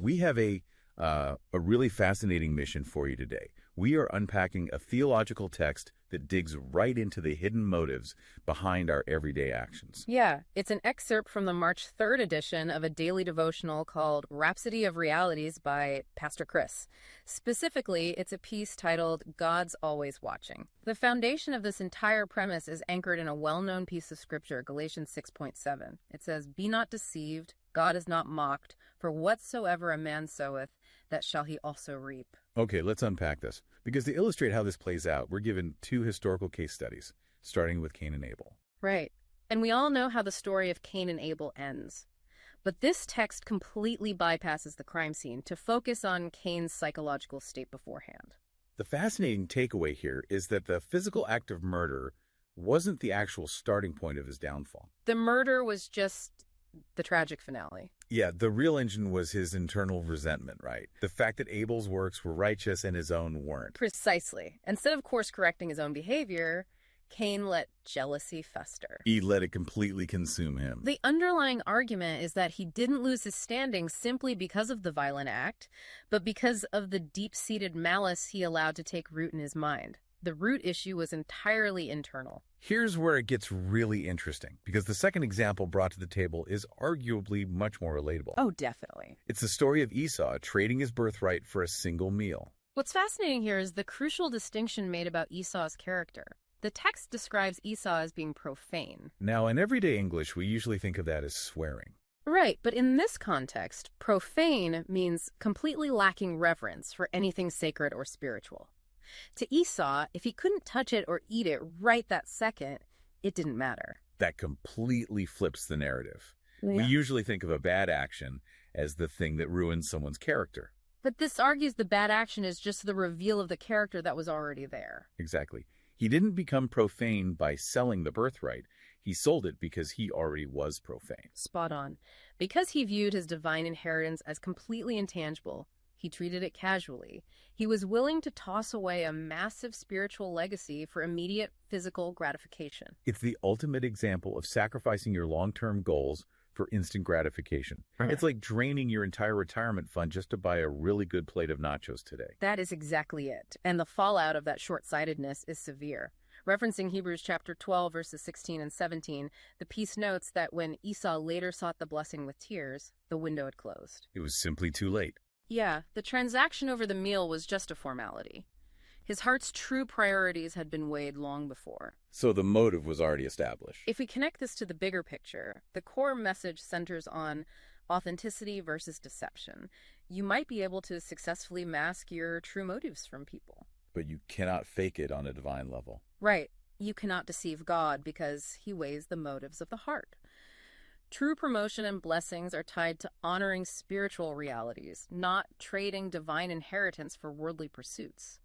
We have a really fascinating mission for you today. We are unpacking a theological text that digs right into the hidden motives behind our everyday actions. Yeah, it's an excerpt from the March 3rd edition of a daily devotional called Rhapsody of Realities by Pastor Chris. Specifically, it's a piece titled God's Always Watching. The foundation of this entire premise is anchored in a well-known piece of scripture, Galatians 6:7. It says, "Be not deceived, God is not mocked, for whatsoever a man soweth, that shall he also reap." Okay, let's unpack this. Because to illustrate how this plays out, we're given two historical case studies, starting with Cain and Abel. Right. And we all know how the story of Cain and Abel ends. But this text completely bypasses the crime scene to focus on Cain's psychological state beforehand. The fascinating takeaway here is that the physical act of murder wasn't the actual starting point of his downfall. The murder was just the tragic finale. Yeah, the real engine was his internal resentment, right? The fact that Abel's works were righteous and his own weren't. Precisely. Instead of course-correcting his own behavior, Cain let jealousy fester. He let it completely consume him. The underlying argument is that he didn't lose his standing simply because of the violent act, but because of the deep-seated malice he allowed to take root in his mind. The root issue was entirely internal. Here's where it gets really interesting, because the second example brought to the table is arguably much more relatable. Oh, definitely. It's the story of Esau trading his birthright for a single meal. What's fascinating here is the crucial distinction made about Esau's character. The text describes Esau as being profane. Now, in everyday English, we usually think of that as swearing. Right, but in this context, profane means completely lacking reverence for anything sacred or spiritual. To Esau, if he couldn't touch it or eat it right that second, it didn't matter. That completely flips the narrative. Yeah. We usually think of a bad action as the thing that ruins someone's character. But this argues the bad action is just the reveal of the character that was already there. Exactly. He didn't become profane by selling the birthright. He sold it because he already was profane. Spot on. Because he viewed his divine inheritance as completely intangible, he treated it casually. He was willing to toss away a massive spiritual legacy for immediate physical gratification. It's the ultimate example of sacrificing your long-term goals for instant gratification. Right. It's like draining your entire retirement fund just to buy a really good plate of nachos today. That is exactly it. And the fallout of that short-sightedness is severe. Referencing Hebrews chapter 12, verses 16 and 17, the piece notes that when Esau later sought the blessing with tears, the window had closed. It was simply too late. Yeah, the transaction over the meal was just a formality. His heart's true priorities had been weighed long before. So the motive was already established. If we connect this to the bigger picture, the core message centers on authenticity versus deception. You might be able to successfully mask your true motives from people. But you cannot fake it on a divine level. Right. You cannot deceive God because he weighs the motives of the heart. True promotion and blessings are tied to honoring spiritual realities, not trading divine inheritance for worldly pursuits.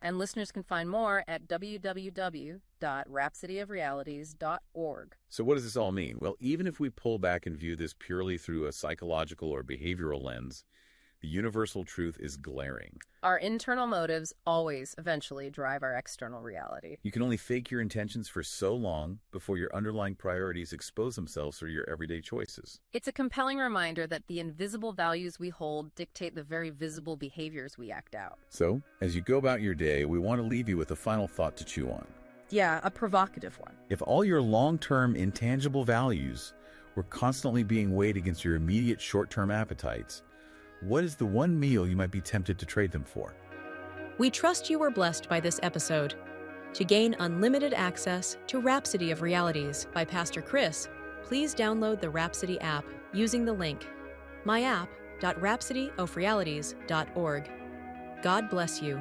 And listeners can find more at www.rhapsodyofrealities.org. So what does this all mean? Well, even if we pull back and view this purely through a psychological or behavioral lens, the universal truth is glaring. Our internal motives always eventually drive our external reality. You can only fake your intentions for so long before your underlying priorities expose themselves through your everyday choices. It's a compelling reminder that the invisible values we hold dictate the very visible behaviors we act out. So, as you go about your day, we want to leave you with a final thought to chew on. Yeah, a provocative one. If all your long-term intangible values were constantly being weighed against your immediate short-term appetites, what is the one meal you might be tempted to trade them for? We trust you were blessed by this episode. To gain unlimited access to Rhapsody of Realities by Pastor Chris, please download the Rhapsody app using the link myapp.rhapsodyofrealities.org. God bless you.